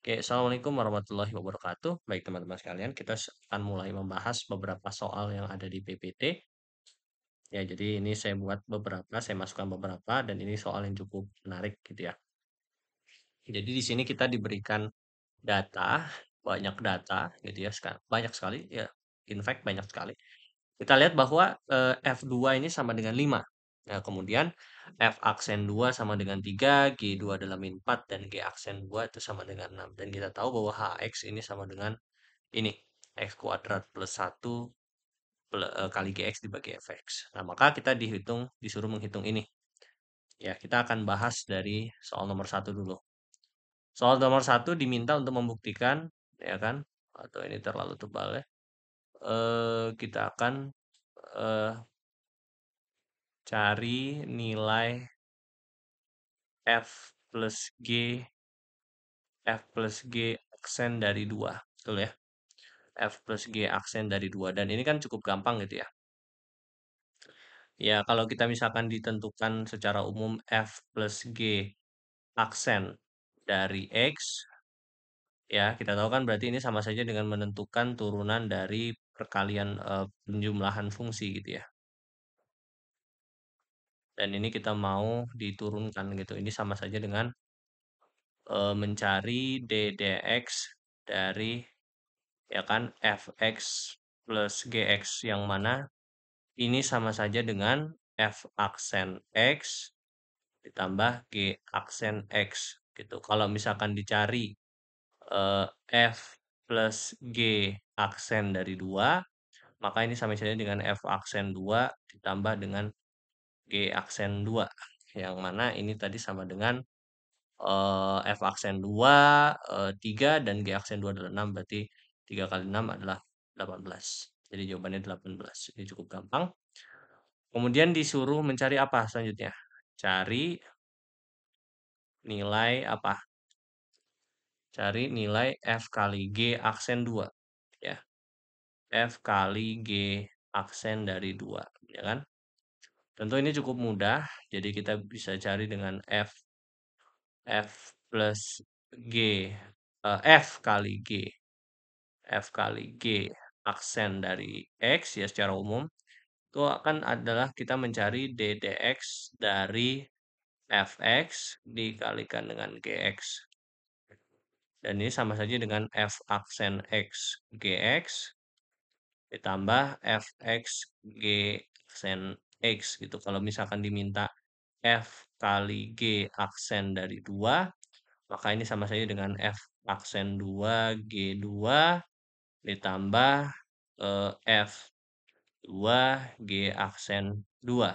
Oke, Assalamualaikum warahmatullahi wabarakatuh. Baik teman-teman sekalian, kita akan mulai membahas beberapa soal yang ada di PPT. Ya, jadi ini saya masukkan beberapa, dan ini soal yang cukup menarik gitu ya. Jadi di sini kita diberikan data, banyak data gitu ya, banyak sekali ya, in fact banyak sekali. Kita lihat bahwa F2 ini sama dengan 5. Nah, kemudian F aksen 2 sama dengan 3, G2 adalah min 4, dan G aksen 2 itu sama dengan 6. Dan kita tahu bahwa HX ini sama dengan ini, X kuadrat plus 1 kali GX dibagi FX. Nah, maka kita disuruh menghitung ini. Ya, kita akan bahas dari soal nomor 1 dulu. Soal nomor 1 diminta untuk membuktikan, ya kan, atau ini terlalu tebal ya, kita akan eh, cari nilai F plus G aksen dari 2. Betul ya? F plus G aksen dari 2. Dan ini kan cukup gampang gitu ya. Ya, kalau kita misalkan ditentukan secara umum F plus G aksen dari X, ya kita tahu kan berarti ini sama saja dengan menentukan turunan dari perkalian penjumlahan fungsi gitu ya. Dan ini kita mau diturunkan gitu. Ini sama saja dengan mencari ddx dari ya kan fx plus gx, yang mana ini sama saja dengan f aksen x ditambah G aksen X gitu. Kalau misalkan dicari F plus G aksen dari 2, maka ini sama saja dengan F aksen 2 ditambah dengan G aksen 2. Yang mana ini tadi sama dengan F aksen 2, 3, dan G aksen 2 adalah 6, berarti 3 kali 6 adalah 18. Jadi jawabannya 18. Ini cukup gampang. Kemudian disuruh mencari apa selanjutnya? Cari nilai apa? Cari nilai F kali G aksen 2. Ya. F kali G aksen dari 2. Ya kan? Tentu ini cukup mudah. Jadi kita bisa cari dengan F plus G. F kali G. F kali G aksen dari X ya secara umum. Itu akan adalah kita mencari ddx dari fx dikalikan dengan gx. Dan ini sama saja dengan f aksen x gx ditambah fx g aksen x gitu. Kalau misalkan diminta f kali g aksen dari 2, maka ini sama saja dengan f aksen 2 g2 ditambah f 2 g aksen 2.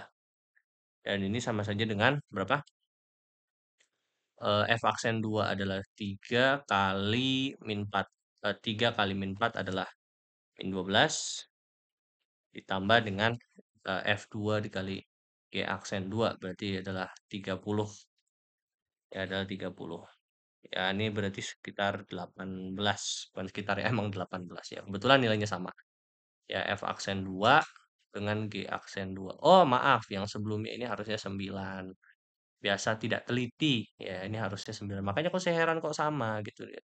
Dan ini sama saja dengan berapa? F aksen 2 adalah 3 kali min 4. 3 kali min 4 adalah min 12. Ditambah dengan F2 dikali G aksen 2. Berarti adalah 30. Ya, adalah 30. Ya, ini berarti sekitar 18. Bukan sekitar ya, emang 18 ya. Kebetulan nilainya sama. Ya, F aksen 2 dengan G aksen 2. Oh, maaf. Yang sebelumnya ini harusnya 9. Biasa tidak teliti. Ya, ini harusnya 9. Makanya kok saya heran kok sama gitu ya.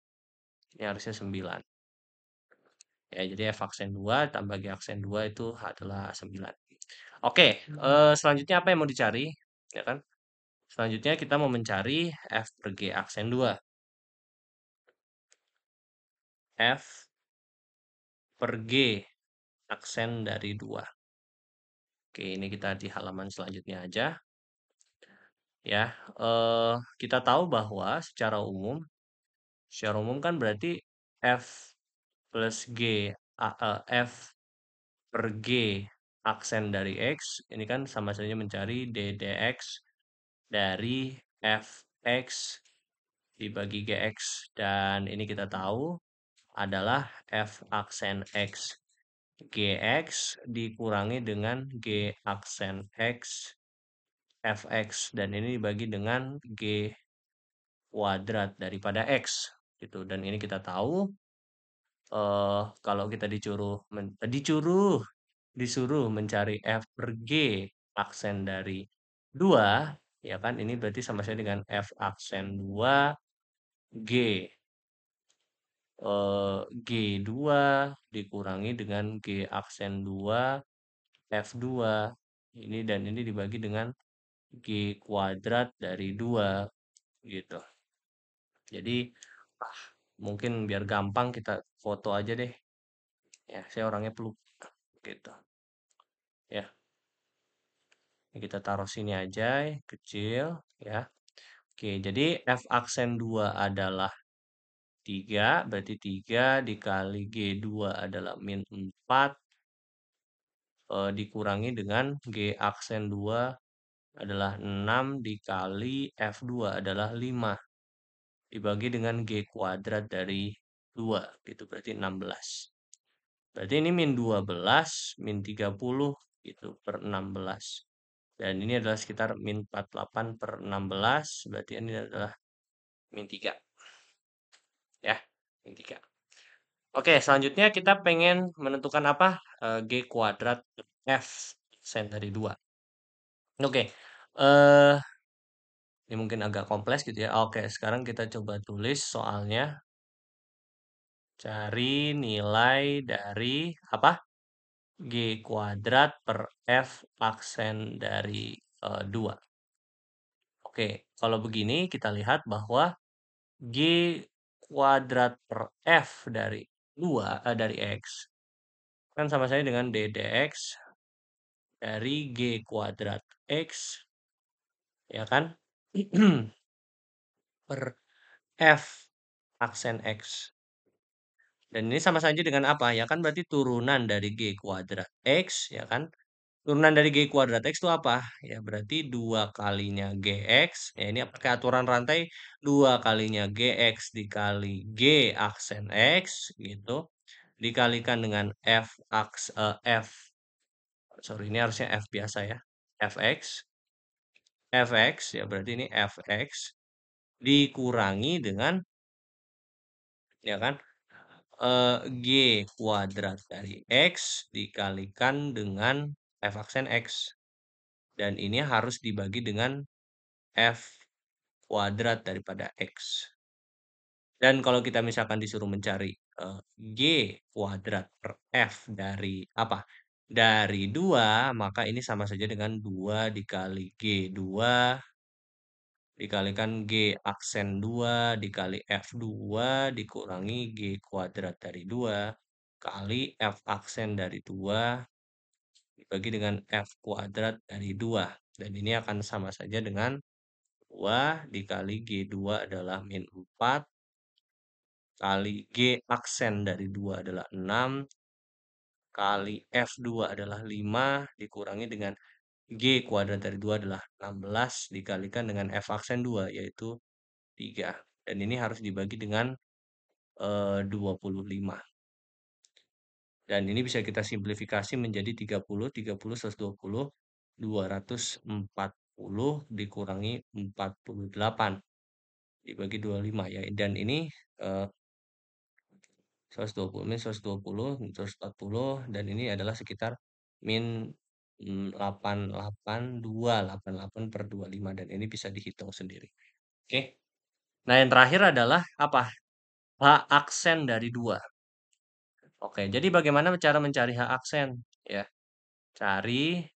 Ini harusnya 9. Ya, jadi F aksen 2 tambah G aksen 2 itu adalah 9. Oke, selanjutnya apa yang mau dicari? Ya kan? Selanjutnya kita mau mencari F per G aksen 2. F per G aksen dari 2. Oke, ini kita di halaman selanjutnya aja. Ya, kita tahu bahwa secara umum kan berarti F plus G, F per G aksen dari X, ini kan sama saja mencari ddx dari fx dibagi gx. Dan ini kita tahu adalah f aksen x gx dikurangi dengan g aksen x fx. Dan ini dibagi dengan g kuadrat daripada x. Gitu. Dan ini kita tahu kalau kita disuruh mencari f per g aksen dari 2, ya kan, ini berarti sama saja dengan f aksen 2 g G2 dikurangi dengan G aksen 2 F2. Ini dan ini dibagi dengan G kuadrat dari 2 gitu. Jadi ah, mungkin biar gampang kita foto aja deh. Ya, saya orangnya pelupa gitu. Ya, ini kita taruh sini aja, kecil ya. Oke, jadi F aksen 2 adalah 3, berarti 3 dikali G2 adalah min 4, dikurangi dengan G aksen 2 adalah 6 dikali F2 adalah 5 dibagi dengan G kuadrat dari 2 gitu berarti 16. Berarti ini min 12 min 30 gitu per 16. Dan ini adalah sekitar min 48 per 16 berarti ini adalah min 3 ya, min 3. Oke, selanjutnya kita pengen menentukan apa? G kuadrat F sen dari 2. Oke, eh ini mungkin agak kompleks gitu ya. Oke, sekarang kita coba tulis soalnya. Cari nilai dari apa? G kuadrat per F aksen dari 2. Oke, kalau begini kita lihat bahwa G kuadrat per F dari 2, dari X, kan sama saja dengan DDX dari G kuadrat X, ya kan? Per F aksen X. Dan ini sama saja dengan apa? Ya kan berarti turunan dari G kuadrat X, ya kan? Turunan dari G kuadrat X itu apa? Ya berarti 2 kalinya GX. Ya ini pakai aturan rantai 2 kalinya GX dikali G aksen X gitu. Dikalikan dengan F, sorry ini harusnya F biasa ya. Fx. Fx ya berarti ini Fx dikurangi dengan ya kan G kuadrat dari X dikalikan dengan F aksen X. Dan ini harus dibagi dengan F kuadrat daripada X. Dan kalau kita misalkan disuruh mencari G kuadrat per F dari apa? Dari 2, maka ini sama saja dengan 2 dikali G2 dikalikan G aksen 2 dikali F2 dikurangi G kuadrat dari 2 kali F aksen dari 2 dibagi dengan F kuadrat dari 2. Dan ini akan sama saja dengan 2 dikali G2 adalah min 4 kali G aksen dari 2 adalah 6 kali F2 adalah 5 dikurangi dengan G kuadrat dari 2 adalah 16 dikalikan dengan F aksen 2 yaitu 3. Dan ini harus dibagi dengan 25. Dan ini bisa kita simplifikasi menjadi 30, 30, 120, 240 dikurangi 48 dibagi 25 ya. Dan ini 120 min 120 terus 40 dan ini adalah sekitar min 882 88 per 25 dan ini bisa dihitung sendiri. Oke. Nah, yang terakhir adalah apa? H aksen dari 2. Oke, jadi bagaimana cara mencari H aksen? Ya, cari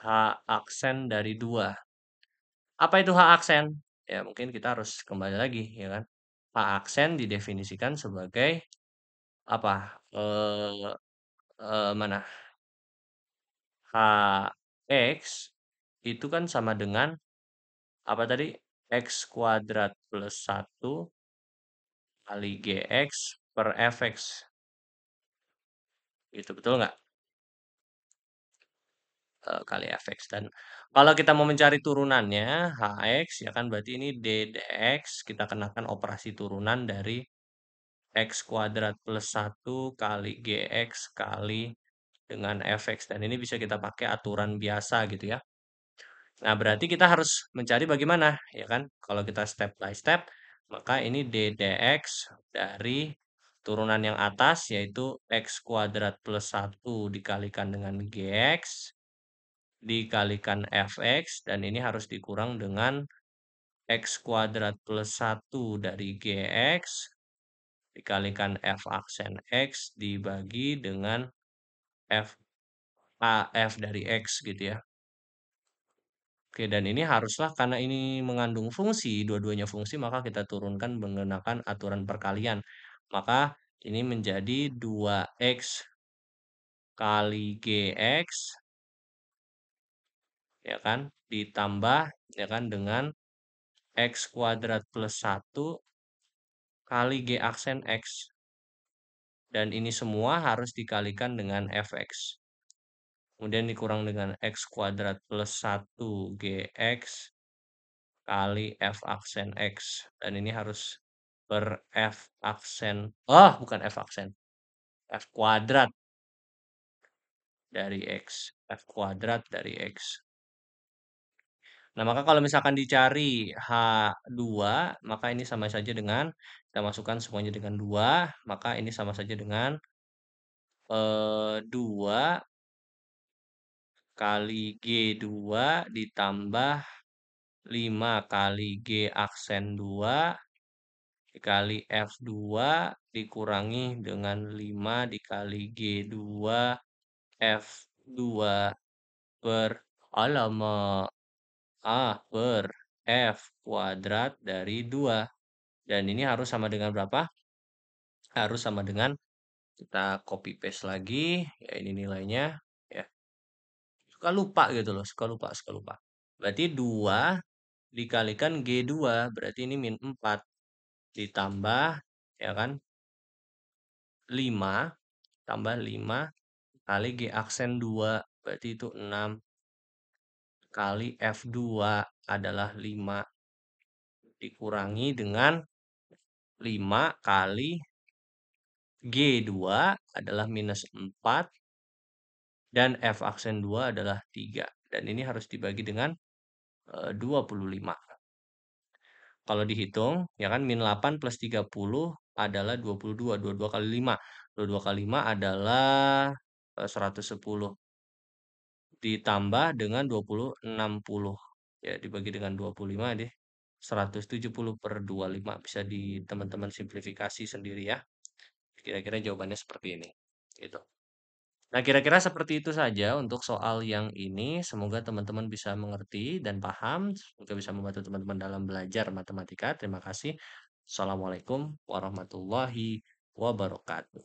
H aksen dari 2. Apa itu H aksen? Ya, mungkin kita harus kembali lagi, ya kan? H aksen didefinisikan sebagai apa? Mana? Hx itu kan sama dengan apa tadi? X kuadrat plus 1 kali Gx per Fx. Gitu, betul nggak? Kali Fx. Dan kalau kita mau mencari turunannya, Hx, ya kan berarti ini ddx, kita kenakan operasi turunan dari X kuadrat plus 1 kali Gx kali dengan Fx. Dan ini bisa kita pakai aturan biasa gitu ya. Nah, berarti kita harus mencari bagaimana, ya kan? Kalau kita step by step, maka ini ddx dari turunan yang atas, yaitu x kuadrat plus 1 dikalikan dengan gx, dikalikan fx, dan ini harus dikurang dengan X kuadrat plus 1 dari GX dikalikan F aksen X dibagi dengan F F dari X gitu ya. Oke, dan ini haruslah karena ini mengandung fungsi, dua-duanya fungsi, maka kita turunkan menggunakan aturan perkalian. Maka ini menjadi 2X kali GX, ya kan, ditambah, ya kan, dengan X kuadrat plus 1 kali G aksen X. Dan ini semua harus dikalikan dengan Fx. Kemudian dikurang dengan X kuadrat plus 1 GX kali F aksen X. Dan ini harus per F aksen. Oh, bukan F aksen. F kuadrat dari X. F kuadrat dari X. Nah, maka kalau misalkan dicari H2, maka ini sama saja dengan, kita masukkan semuanya dengan 2, maka ini sama saja dengan 2 kali G2 ditambah 5 kali G aksen 2 dikali F2 dikurangi dengan 5 dikali G2 F2 per alamak per F kuadrat dari 2. Dan ini harus sama dengan berapa? Harus sama dengan, kita copy paste lagi, ya ini nilainya, ya. Suka lupa gitu loh, suka lupa. Berarti 2 dikalikan G2, berarti ini min 4. Ditambah, ya kan, 5, tambah 5 kali G aksen 2, berarti itu 6. Kali F2 adalah 5. Dikurangi dengan 5 kali G2 adalah minus 4. Dan F aksen 2 adalah 3. Dan ini harus dibagi dengan 25. Kalau dihitung, ya kan, min 8 plus 30 adalah 22. 22 kali 5. 22 kali 5 adalah 110. Ditambah dengan 20, 60. Ya, dibagi dengan 25 deh. 170 per 25. Bisa di teman-teman simplifikasi sendiri ya. Kira-kira jawabannya seperti ini. Gitu. Nah, kira-kira seperti itu saja untuk soal yang ini. Semoga teman-teman bisa mengerti dan paham. Semoga bisa membantu teman-teman dalam belajar matematika. Terima kasih. Assalamualaikum warahmatullahi wabarakatuh.